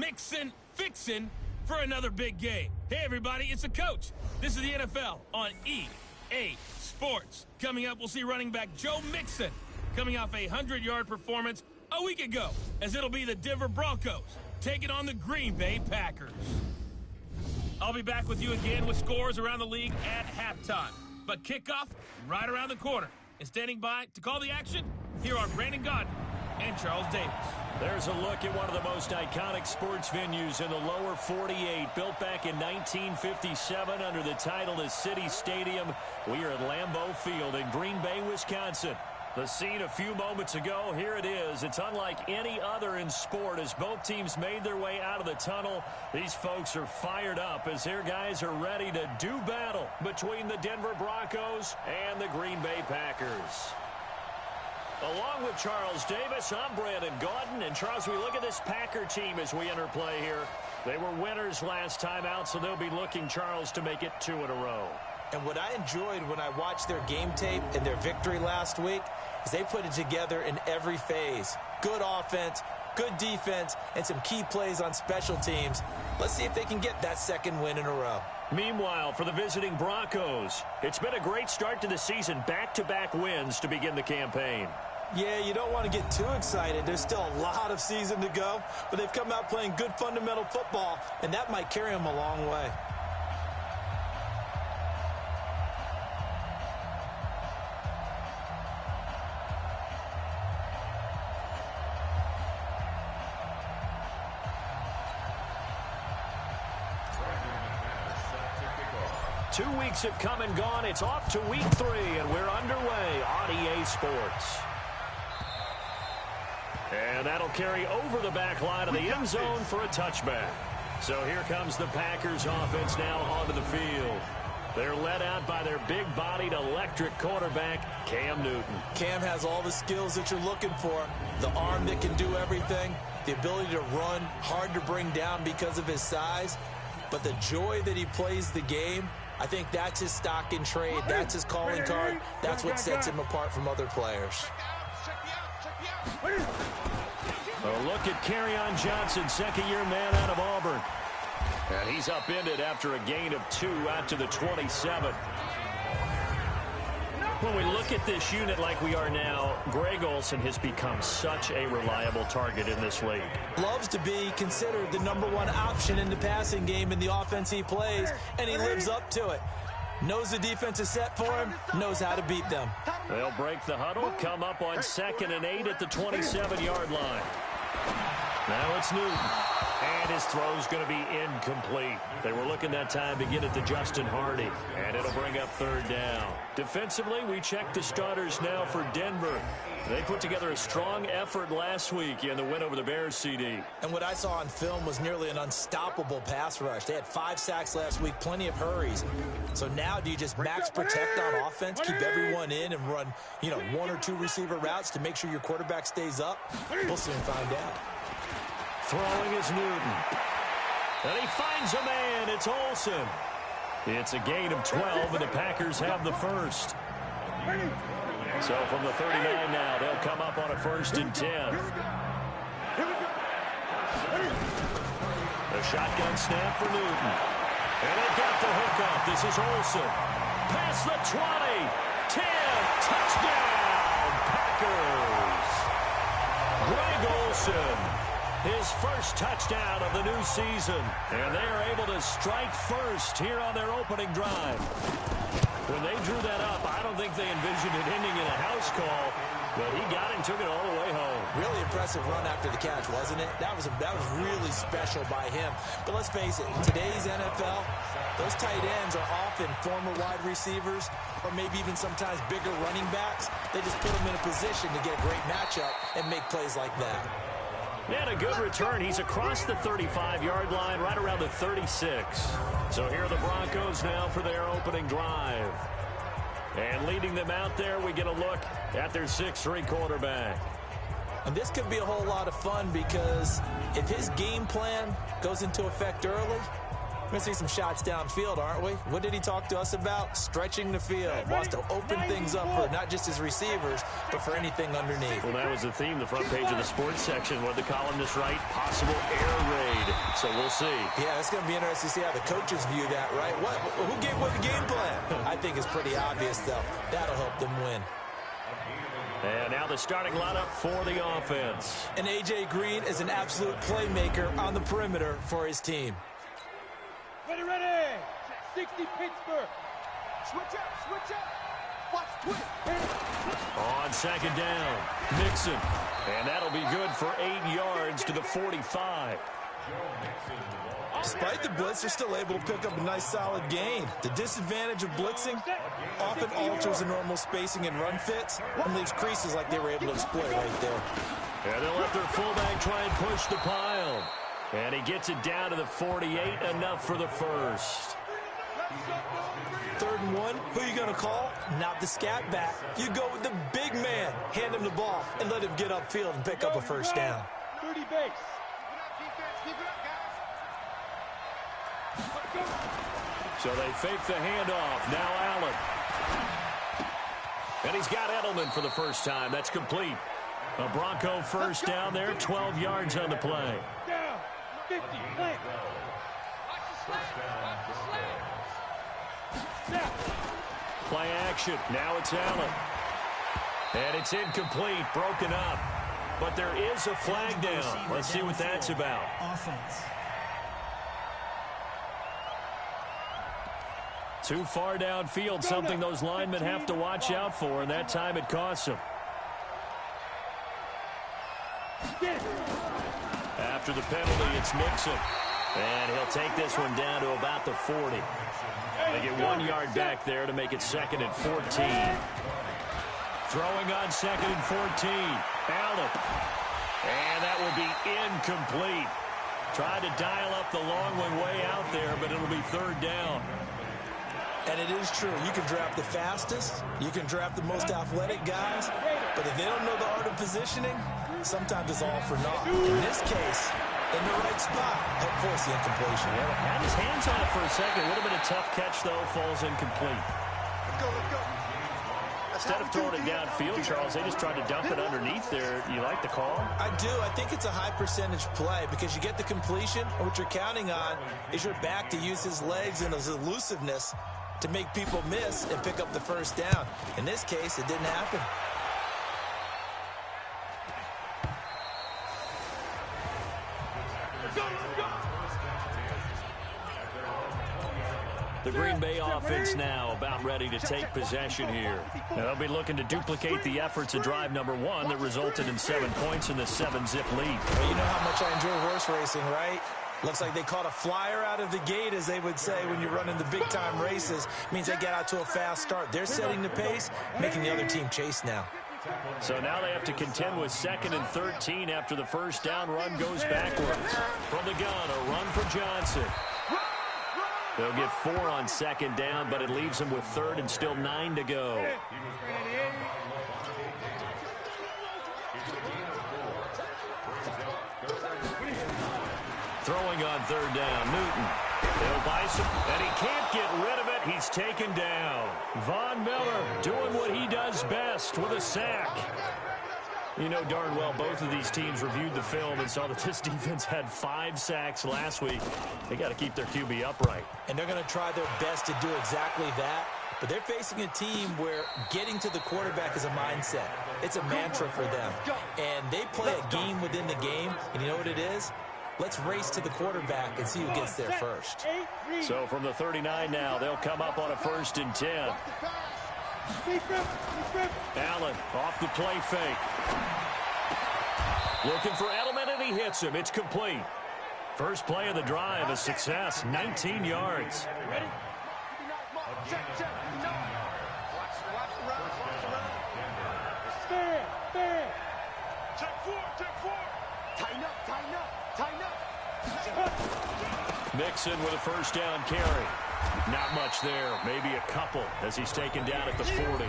mixing, fixing for another big game. Hey, everybody, it's the coach. This is the NFL on EA Sports. Coming up, we'll see running back Joe Mixon coming off a 100-yard performance a week ago, as it'll be the Denver Broncos taking on the Green Bay Packers. I'll be back with you again with scores around the league at halftime. But kickoff right around the corner. And standing by to call the action, here are Brandon Gaudin and Charles Davis. There's a look at one of the most iconic sports venues in the lower 48, built back in 1957 under the title of City Stadium. We are at Lambeau Field in Green Bay, Wisconsin. The scene a few moments ago, here it is. It's unlike any other in sport as both teams made their way out of the tunnel. These folks are fired up as their guys are ready to do battle between the Denver Broncos and the Green Bay Packers. Along with Charles Davis, I'm Brandon Gaudin. And Charles, we look at this Packer team as we enter play here. They were winners last time out, so they'll be looking, Charles, to make it 2 in a row. And what I enjoyed when I watched their game tape and their victory last week is they put it together in every phase. Good offense, good defense, and some key plays on special teams. Let's see if they can get that second win in a row. Meanwhile, for the visiting Broncos, it's been a great start to the season. Back-to-back wins to begin the campaign. Yeah, you don't want to get too excited. There's still a lot of season to go, but they've come out playing good fundamental football, and that might carry them a long way. Two weeks have come and gone. It's off to week 3, and we're underway on EA Sports. And that'll carry over the back line of the end zone for a touchback. So here comes the Packers offense now onto the field. They're led out by their big-bodied electric quarterback, Cam Newton. Cam has all the skills that you're looking for. The arm that can do everything, the ability to run, hard to bring down because of his size. But the joy that he plays the game, I think that's his stock in trade. That's his calling card. That's what sets him apart from other players. A look at Kerryon Johnson, second-year man out of Auburn. And he's upended after a gain of 2 out to the 27. When we look at this unit like we are now, Greg Olsen has become such a reliable target in this league. Loves to be considered the #1 option in the passing game in the offense he plays, and he lives up to it. Knows the defense is set for him, knows how to beat them. They'll break the huddle, come up on 2nd and 8 at the 27-yard line. Now it's Newton. And his throw's going to be incomplete. They were looking that time to get it to Justin Hardy. And it'll bring up 3rd down. Defensively, we check the starters now for Denver. They put together a strong effort last week in the win over the Bears, CD. And what I saw on film was nearly an unstoppable pass rush. They had 5 sacks last week, plenty of hurries. So now do you just max protect on offense, keep everyone in and run, 1 or 2 receiver routes to make sure your quarterback stays up? We'll soon find out. Throwing is Newton. And he finds a man. It's Olsen. It's a gain of 12, and the Packers have the first. So from the 39 now, they'll come up on a 1st and 10. The shotgun snap for Newton. And they got the hookup. This is Olsen. Past the 20. 10. Touchdown, Packers. Greg Olsen. His first touchdown of the new season. And they are able to strike first here on their opening drive. When they drew that up, I don't think they envisioned it ending in a house call. But he got it and took it all the way home. Really impressive run after the catch, wasn't it? That was really special by him. But let's face it, in today's NFL, those tight ends are often former wide receivers or maybe even sometimes bigger running backs. They just put them in a position to get a great matchup and make plays like that. And a good return. He's across the 35-yard line, right around the 36. So here are the Broncos now for their opening drive. And leading them out there, we get a look at their 6'3" quarterback. And this could be a whole lot of fun because if his game plan goes into effect early, We're going to see some shots downfield, aren't we? What did he talk to us about? Stretching the field. Wants to open things up for not just his receivers, but for anything underneath. Well, that was the theme, the front page of the sports section. What did the columnist write? Possible air raid. So we'll see. Yeah, it's going to be interesting to see how the coaches view that, right? Who gave away the game plan? I think it's pretty obvious, though. That'll help them win. And now the starting lineup for the offense. And A.J. Green is an absolute playmaker on the perimeter for his team. Ready. 60 Pittsburgh. Switch up. Watch twist. On second down, Mixon. And that'll be good for 8 yards to the 45. Despite the blitz, they're still able to pick up a nice solid gain. The disadvantage of blitzing often alters the normal spacing and run fits and leaves creases like they were able to exploit right there. And they'll let their fullback try and push the pile. And he gets it down to the 48, enough for the first. 3rd and 1, who are you going to call? Not the scat back. You go with the big man. Hand him the ball and let him get upfield and pick up a first down. 30 base. So they fake the handoff. Now Allen. And he's got Edelman for the first time. That's complete. A Bronco first down there, 12 yards on the play. Down, 50, play. Play action. Now it's Allen. And it's incomplete, broken up. But there is a flag down. Let's see what that's about. Offense. Too far downfield, something those linemen have to watch out for, and that time it costs them. After the penalty, it's Mixon. And he'll take this one down to about the 40. They get 1 yard back there to make it 2nd and 14. Throwing on 2nd and 14. Allen. And that will be incomplete. Tried to dial up the long one way out there, but it'll be 3rd down. And it is true. You can draft the fastest. You can draft the most athletic guys. But if they don't know the art of positioning, sometimes it's all for naught. In this case, in the right spot, help force the incompletion. Yeah, had his hands on it for a second. Would have been a tough catch, though. Falls incomplete. Let's go. Instead of throwing it downfield, Charles, they just tried to dump it underneath there. You like the call? I do. I think it's a high percentage play because you get the completion, and what you're counting on is your back to use his legs and his elusiveness to make people miss and pick up the first down. In this case, it didn't happen. The Green Bay offense now about ready to take possession here. Now they'll be looking to duplicate the efforts of drive number 1 that resulted in 7 points in the 7-zip lead. Well, you know how much I enjoy horse racing, right? Looks like they caught a flyer out of the gate, as they would say when you're running the big-time races. Means they get out to a fast start. They're setting the pace, making the other team chase now. So now they have to contend with 2nd and 13 after the first down run goes backwards. From the gun, a run for Johnson. They'll get 4 on 2nd down, but it leaves them with 3rd and still 9 to go. Throwing on 3rd down, Newton. They'll Bison, and he can't get rid of it. He's taken down. Von Miller doing what he does best with a sack. You know darn well both of these teams reviewed the film and saw that this defense had 5 sacks last week. They got to keep their QB upright. And they're going to try their best to do exactly that. But they're facing a team where getting to the quarterback is a mindset. It's a mantra for them. And they play a game within the game. And you know what it is? Let's race to the quarterback and see who gets there first. So from the 39 now, they'll come up on a 1st and 10. Allen off the play fake. Looking for Edelman, and he hits him. It's complete. First play of the drive, a success, 19 yards. Ready? Stand. Check 4. Tighten up. Mixon with a first down carry. Not much there, maybe a couple as he's taken down at the 40.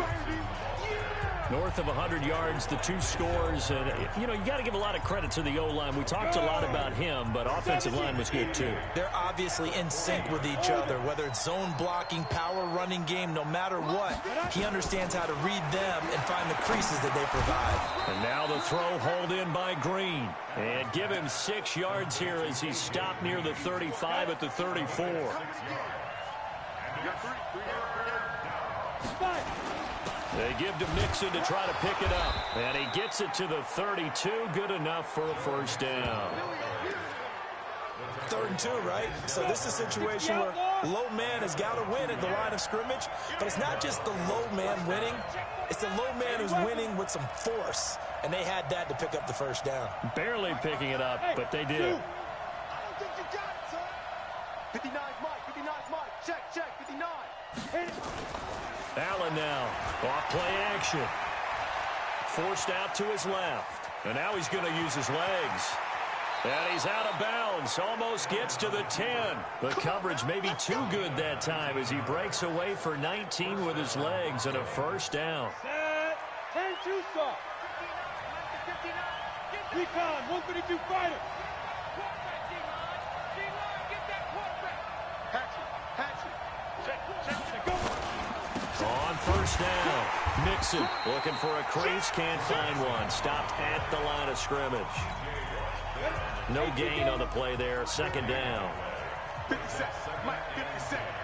North of 100 yards, the 2 scores. And, you got to give a lot of credit to the O-line. We talked a lot about him, but offensive line was good too. They're obviously in sync with each other, whether it's zone blocking, power running game, no matter what. He understands how to read them and find the creases that they provide. And now the throw hauled in by Green. And give him 6 yards here as he stopped near the 35 at the 34. They give to Mixon to try to pick it up. And he gets it to the 32. Good enough for a first down. 3rd and 2, right? So this is a situation where low man has got to win at the line of scrimmage. But it's not just the low man winning. It's the low man who's winning with some force. And they had that to pick up the first down. Barely picking it up, but they did. I don't think you got it, son. 59's Mike. 59's Mike. Check. 59. Hit it. Allen now, off play action. Forced out to his left. And now he's going to use his legs. And he's out of bounds. Almost gets to the 10. The coverage may be too good that time as he breaks away for 19 with his legs and a first down. Set. 10-2 stop. Recon, 132 fighter. On first down, Mixon looking for a crease, can't find one. Stopped at the line of scrimmage. No gain on the play there, 2nd down. 50 seconds, Mike, 50 seconds.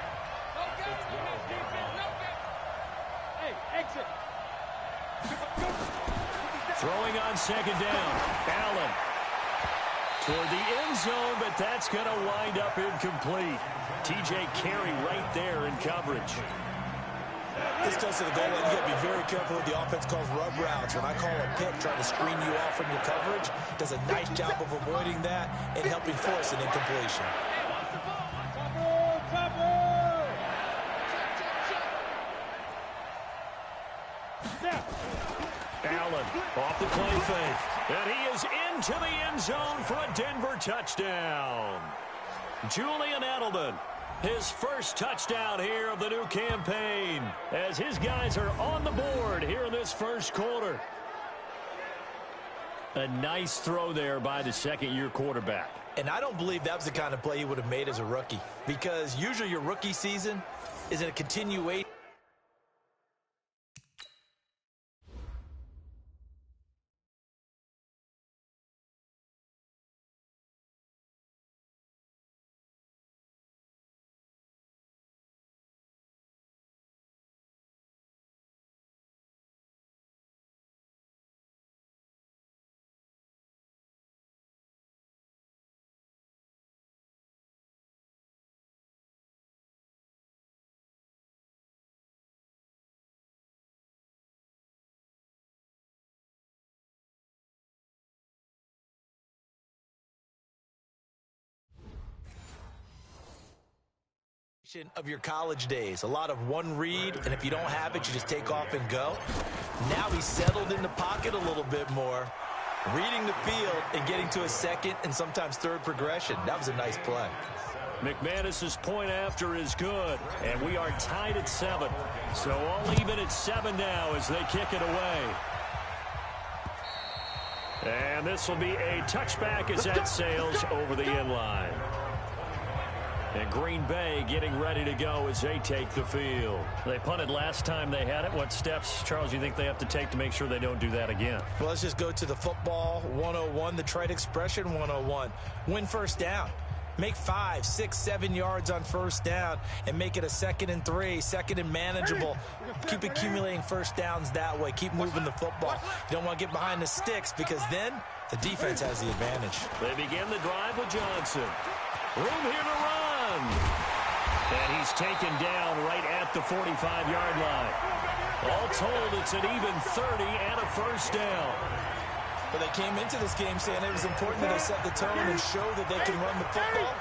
Hey, exit. Throwing on 2nd down, Allen. Toward the end zone, but that's going to wind up incomplete. TJ Carey right there in coverage. This goes to the goal line. You got to be very careful with the offense calls rub routes. When I call a pick trying to screen you off from your coverage, does a nice job of avoiding that and helping force an incompletion. Allen off the play fake. And he is into the end zone for a Denver touchdown. Julian Edelman, his first touchdown here of the new campaign, as his guys are on the board here in this first quarter. A nice throw there by the 2nd-year quarterback. And I don't believe that was the kind of play he would have made as a rookie, because usually your rookie season is in a continuation. Of your college days. A lot of one read, and if you don't have it, you just take off and go. Now he's settled in the pocket a little bit more, reading the field and getting to a 2nd and sometimes 3rd progression. That was a nice play. McManus's point after is good, and we are tied at 7. So all even at 7 now as they kick it away. And this will be a touchback as that sails over the end line. And Green Bay getting ready to go as they take the field. They punted last time they had it. What steps, Charles, you think they have to take to make sure they don't do that again? Well, let's just go to the football 101, the trite expression 101. Win first down. Make 5, 6, 7 yards on first down and make it a 2nd and 3, 2nd and manageable. Keep accumulating first downs that way. Keep moving the football. You don't want to get behind the sticks because then the defense has the advantage. They begin the drive with Johnson. Room here to run. And he's taken down right at the 45-yard line. All told, it's an even 30 and a first down. But they came into this game saying it was important that they set the tone and show that they can run the football.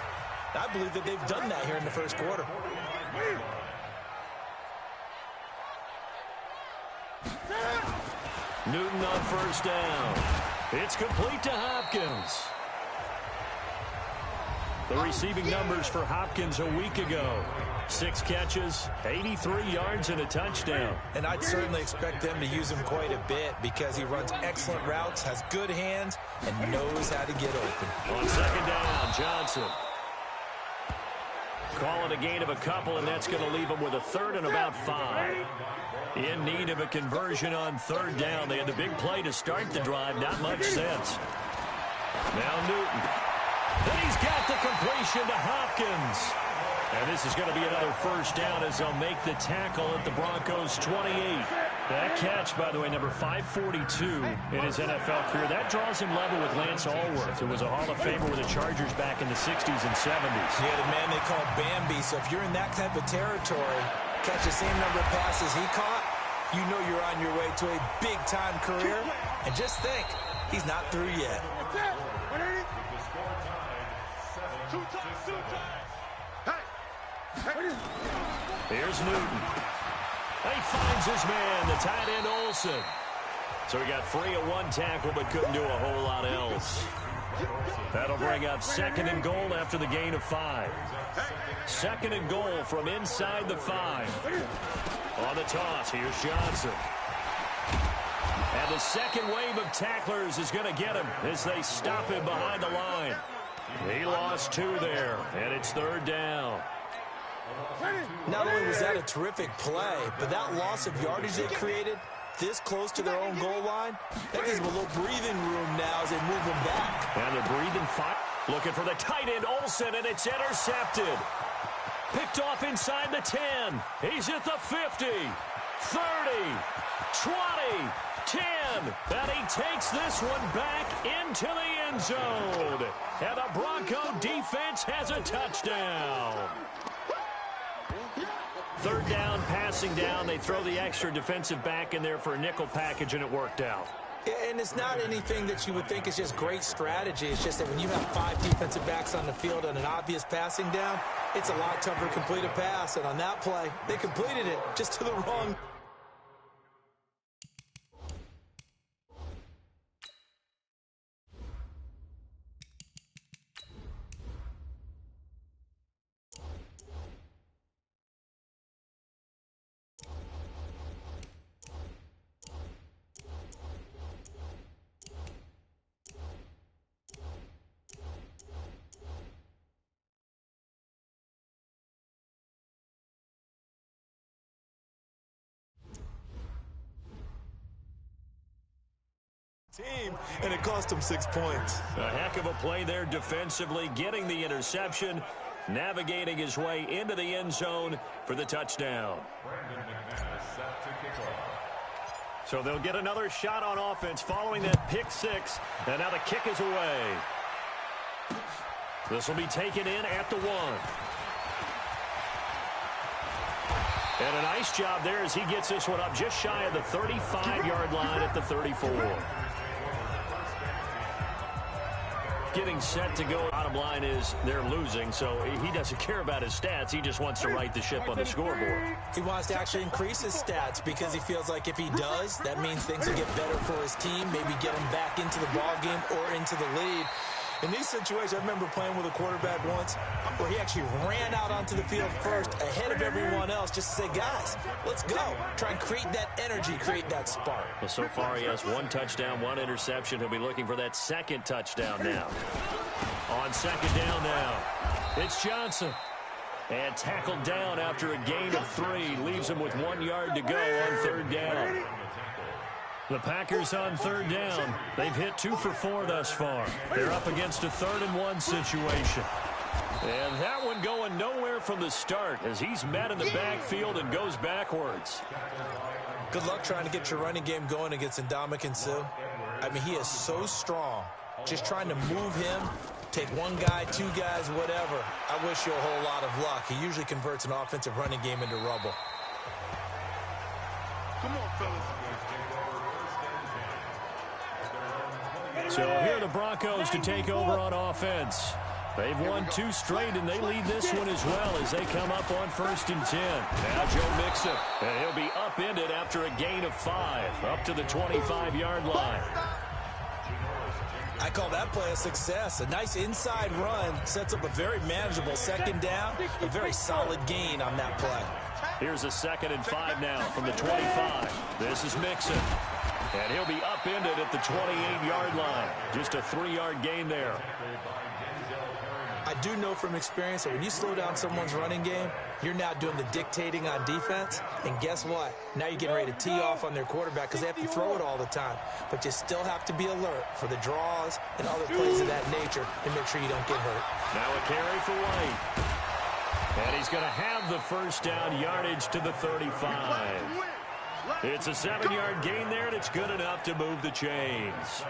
I believe that they've done that here in the first quarter. Newton on first down. It's complete to Hopkins. The receiving numbers for Hopkins a week ago. 6 catches, 83 yards, and a touchdown. And I'd certainly expect them to use him quite a bit because he runs excellent routes, has good hands, and knows how to get open. On second down, Johnson. Call it a gain of a couple, and that's going to leave them with a third and about 5. In need of a conversion on third down. They had the big play to start the drive. Not much sense. Now Newton. And he's got the completion to Hopkins. And this is going to be another first down as they'll make the tackle at the Broncos' 28. That catch, by the way, number 542 in his NFL career. That draws him level with Lance Allworth, who was a Hall of Famer with the Chargers back in the 60s and 70s. Yeah, the man they call Bambi. So if you're in that type of territory, catch the same number of passes he caught, you know you're on your way to a big-time career. And just think, he's not through yet. Two times. Here's Newton. He finds his man, the tight end Olsen. So he got free of one tackle but couldn't do a whole lot else. That'll bring up second and goal after the gain of 5. Second and goal from inside the 5. On the toss, here's Johnson. And the second wave of tacklers is going to get him as they stop him behind the line. He lost 2 there, and it's third down. Not only was that a terrific play, but that loss of yardage they created this close to their own goal line, that gives them a little breathing room now as they move them back. And they're breathing fire. Looking for the tight end, Olsen, and it's intercepted. Picked off inside the 10. He's at the 50, 30, 20, 10. And he takes this one back into the end zone. And the Bronco defense has a touchdown. Third down, passing down. They throw the extra defensive back in there for a nickel package, and it worked out. And it's not anything that you would think is just great strategy. It's just that when you have 5 defensive backs on the field and an obvious passing down, it's a lot tougher to complete a pass. And on that play, they completed it just to the wrong. Team, and it cost him 6 points. A heck of a play there defensively, getting the interception, navigating his way into the end zone for the touchdown. So they'll get another shot on offense following that pick 6, and now the kick is away. This will be taken in at the 1. And a nice job there as he gets this one up just shy of the 35-yard line at the 34. Getting set to go. Bottom line is they're losing, so he doesn't care about his stats. He just wants to right the ship on the scoreboard. He wants to actually increase his stats because he feels like if he does, that means things will get better for his team, maybe get him back into the ball game or into the lead. In these situations, I remember playing with a quarterback once where he actually ran out onto the field first ahead of everyone else just to say, guys, let's go. Try and create that energy, create that spark. Well, so far he has 1 touchdown, 1 interception. He'll be looking for that second touchdown now. On second down now, it's Johnson. And tackled down after a gain of 3. Leaves him with 1 yard to go on third down. The Packers on third down. They've hit 2 for 4 thus far. They're up against a 3rd and 1 situation. And that one going nowhere from the start as he's met in the backfield and goes backwards. Good luck trying to get your running game going against Ndamukong Suh. I mean, he is so strong. Just trying to move him, take 1 guy, 2 guys, whatever. I wish you a whole lot of luck. He usually converts an offensive running game into rubble. Come on, fellas. So here are the Broncos to take over on offense. They've won 2 straight, and they lead this one as well as they come up on 1st and 10. Now Joe Mixon, and he'll be upended after a gain of 5, up to the 25-yard line. I call that play a success. A nice inside run sets up a very manageable second down, a very solid gain on that play. Here's a 2nd and 5 now from the 25. This is Mixon. And he'll be upended at the 28-yard line. Just a 3-yard gain there. I do know from experience that when you slow down someone's running game, you're now doing the dictating on defense. And guess what? Now you're getting ready to tee off on their quarterback because they have to throw it all the time. But you still have to be alert for the draws and other plays of that nature to make sure you don't get hurt. Now a carry for White. And he's going to have the first down yardage to the 35. It's a 7-yard gain there, and it's good enough to move the chains.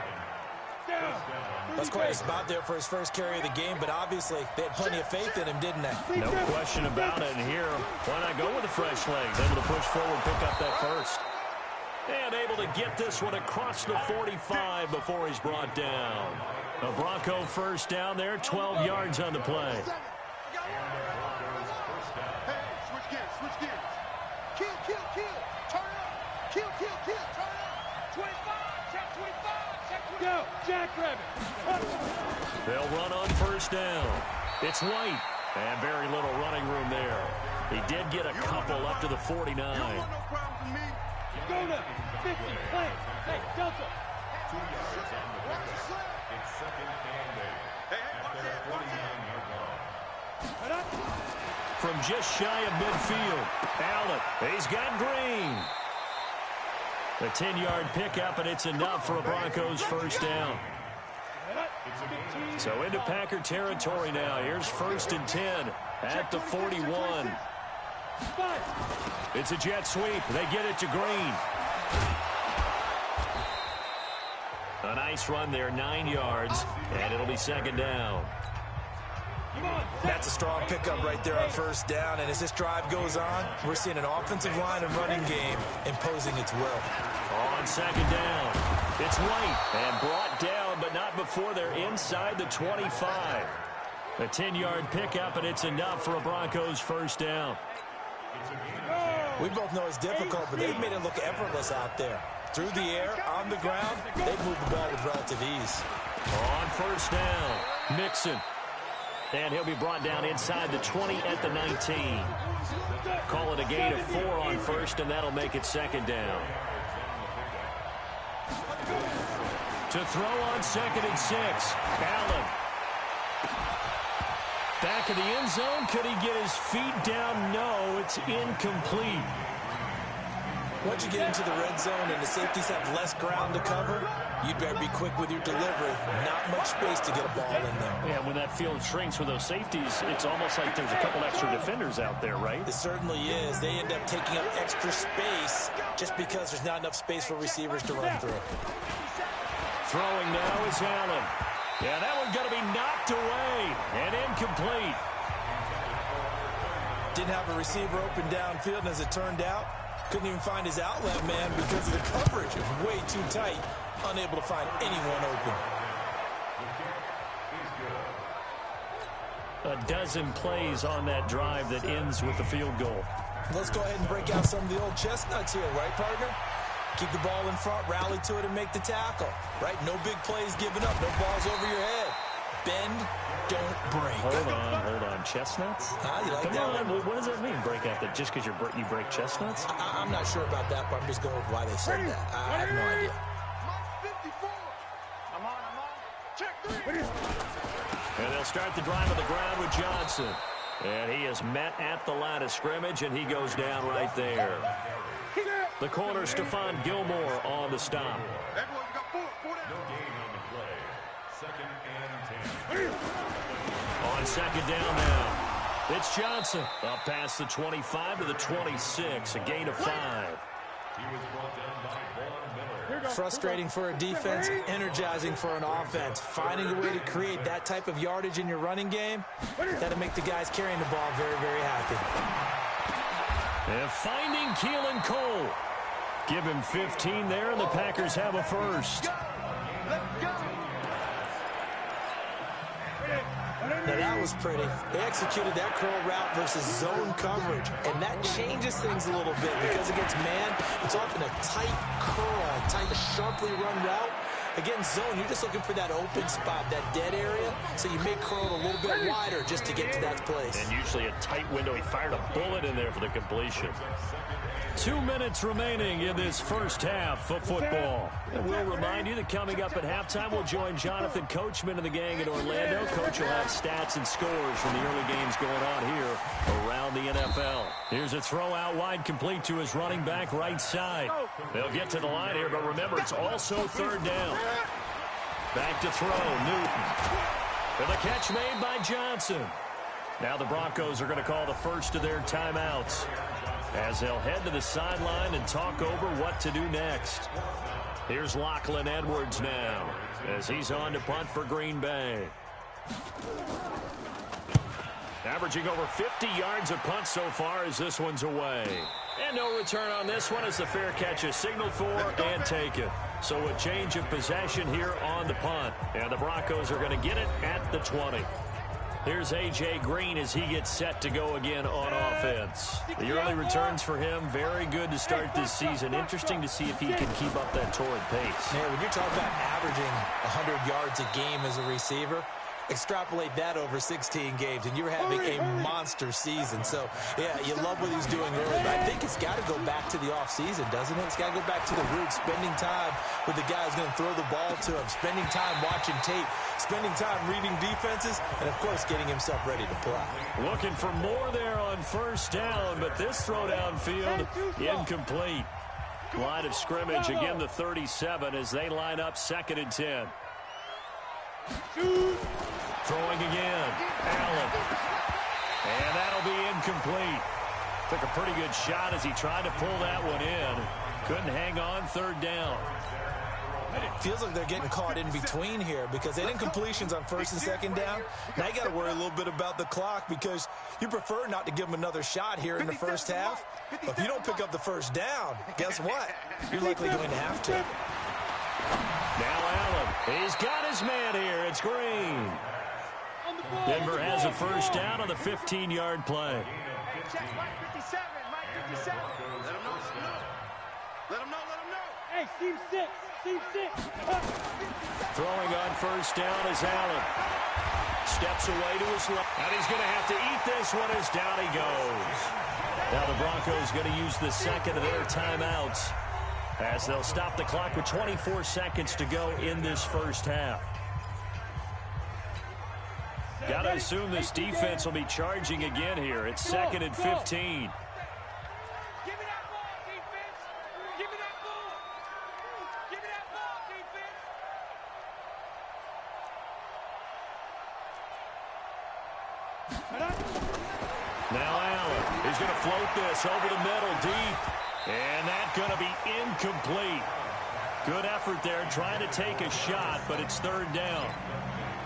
That's quite a spot there for his first carry of the game, but obviously they had plenty of faith in him, didn't they? No question about it. And here, why not go with the fresh legs? Able to push forward, pick up that first. And able to get this one across the 45 before he's brought down. A Bronco first down there, 12 yards on the play. Hey, switch gears. Kill. Turn up. Kill, turn up. 25, check 25. Go, Jackrabbit. They'll run on first down. It's White. And very little running room there. He did get a couple up to the 49. You don't want no problem from me. Go to 50, play. Hey, Delta. 2 yards on the play. It's 2nd and 8. Hey, watch that. From just shy of midfield, Allen. He's got Green. A 10-yard pickup, and it's enough for a Broncos first down. So into Packer territory now. Here's 1st and 10 at the 41. It's a jet sweep. They get it to Green. A nice run there, 9 yards, and it'll be 2nd down. That's a strong pickup right there on first down, and as this drive goes on, we're seeing an offensive line and running game imposing its will. On 2nd down, it's White, and brought down, but not before they're inside the 25. A 10-yard pickup, and it's enough for a Broncos first down. We both know it's difficult, but they've made it look effortless out there. Through the air, on the ground, they've moved the ball with relative ease. On first down, Mixon. And he'll be brought down inside the 20 at the 19. Call it a gain of 4 on first, and that'll make it 2nd down. To throw on 2nd and 6, Allen. Back of the end zone. Could he get his feet down? No, it's incomplete. Once you get into the red zone and the safeties have less ground to cover, you'd better be quick with your delivery. Not much space to get a ball in there. Yeah, when that field shrinks with those safeties, it's almost like there's a couple extra defenders out there, right? It certainly is. They end up taking up extra space just because there's not enough space for receivers to run through. Throwing now is Allen. Yeah, that one's going to be knocked away and incomplete. Didn't have a receiver open downfield, and as it turned out, couldn't even find his outlet man because of the coverage. It was way too tight, unable to find anyone open. A dozen plays on that drive that ends with the field goal. Let's go ahead and break out some of the old chestnuts here, right, partner? Keep the ball in front, rally to it, and make the tackle, right? No big plays given up, no balls over your head. Bend, don't break. Hold on. Chestnuts? You like Come that on, one? what does that mean, break out? That just because you break chestnuts? I'm not sure about that, but I'm just going with why they said that. I have no idea. Mike 54. I'm on. Check 3. And they'll start the drive on the ground with Johnson. And he is met at the line of scrimmage, and he goes down right there. The corner, Stephon Gilmore, on the stop. Everyone, you got 4 down. No gain on the play. 2nd and 10. On 2nd down now, it's Johnson. Up past the 25 to the 26, a gain of 5. He was brought down by Vaughn Miller. Frustrating for a defense, energizing for an offense. Finding a way to create that type of yardage in your running game, that'll make the guys carrying the ball very, very happy. And finding Keelan Cole. Give him 15 there, and the Packers have a first. Now that was pretty. They executed that curl route versus zone coverage, and that changes things a little bit because against man, it's often a tight curl, tight, sharply run route. Again, zone, you're just looking for that open spot, that dead area, so you may curl it a little bit wider just to get to that place. And usually a tight window. He fired a bullet in there for the completion. 2 minutes remaining in this first half of football. And we'll remind you that coming up at halftime, we'll join Jonathan Coachman and the gang in Orlando. Coach will have stats and scores from the early games going on here around the NFL. Here's a throw out wide, complete to his running back right side. They'll get to the line here, but remember, it's also third down. Back to throw, Newton. And the catch made by Johnson. Now the Broncos are going to call the first of their timeouts as they'll head to the sideline and talk over what to do next. Here's Lachlan Edwards now as he's on to punt for Green Bay. Averaging over 50 yards a punt so far as this one's away. And no return on this one as the fair catch is signaled for and taken. So a change of possession here on the punt. And the Broncos are going to get it at the 20. Here's A.J. Green as he gets set to go again on offense. The early returns for him, very good to start this season. Interesting to see if he can keep up that torrid pace. Man, when you're talking about averaging 100 yards a game as a receiver, extrapolate that over 16 games, and you're having a monster season. So, yeah, you love what he's doing early. But I think it's got to go back to the offseason, doesn't it? It's got to go back to the roots, spending time with the guy who's going to throw the ball to him, spending time watching tape, spending time reading defenses, and, of course, getting himself ready to play. Looking for more there on first down, but this throw downfield incomplete. Line of scrimmage, again the 37 as they line up 2nd and 10. Throwing again, Allen. And that'll be incomplete. Took a pretty good shot as he tried to pull that one in. Couldn't hang on, 3rd down. It feels like they're getting caught in between here because they didn't completions on 1st and 2nd down. Now you got to worry a little bit about the clock because you prefer not to give them another shot here in the first half. But if you don't pick up the 1st down, guess what? You're likely going to have to. Now Allen, he's got his man here. It's Green. Denver has a 1st down on the 15-yard play. Check Mike 57, Mike 57. Let him know. Let him know. Hey, Team 6. Throwing on 1st down is Allen. Steps away to his left. And he's going to have to eat this one as down he goes. Now the Broncos going to use the 2nd of their timeouts as they'll stop the clock with 24 seconds to go in this first half. Got to assume this defense will be charging again here. It's 2nd and 15. Give me that ball, defense. Give me that ball. Give me that ball, defense. Now Allen, he's going to float this over the middle deep. And that's going to be incomplete. Good effort there trying to take a shot, but it's 3rd down.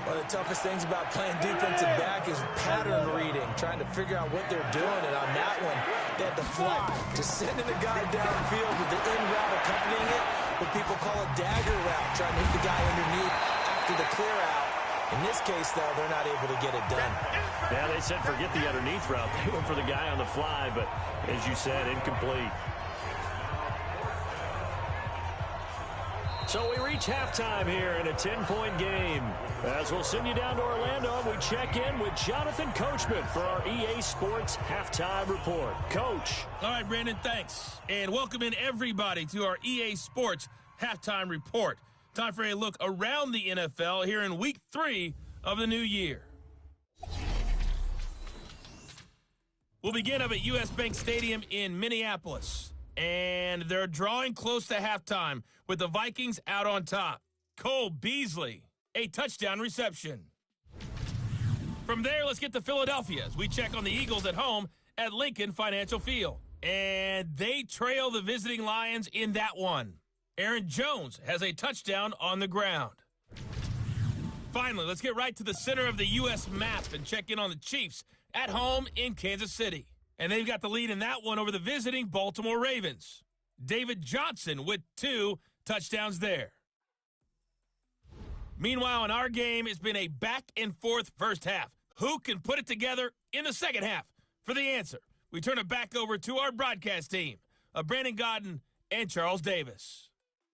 One of the toughest things about playing defensive back is pattern reading, trying to figure out what they're doing. And on that one, they had to fly, just sending the guy downfield with the in route accompanying it, what people call a dagger route, trying to hit the guy underneath after the clear out. In this case, though, they're not able to get it done. Yeah, they said forget the underneath route. They went for the guy on the fly, but as you said, incomplete. So we reach halftime here in a 10-point game. As we'll send you down to Orlando, and we check in with Jonathan Coachman for our EA Sports Halftime Report. Coach. All right, Brandon, thanks. And welcome in everybody to our EA Sports Halftime Report. Time for a look around the NFL here in Week 3 of the new year. We'll begin up at U.S. Bank Stadium in Minneapolis. And they're drawing close to halftime with the Vikings out on top. Cole Beasley, a touchdown reception. From there, let's get to Philadelphia as we check on the Eagles at home at Lincoln Financial Field. And they trail the visiting Lions in that one. Aaron Jones has a touchdown on the ground. Finally, let's get right to the center of the U.S. map and check in on the Chiefs at home in Kansas City. And they've got the lead in that one over the visiting Baltimore Ravens. David Johnson with 2 touchdowns there. Meanwhile, in our game, it's been a back-and-forth first half. Who can put it together in the second half? For the answer, we turn it back over to our broadcast team of Brandon Godden and Charles Davis.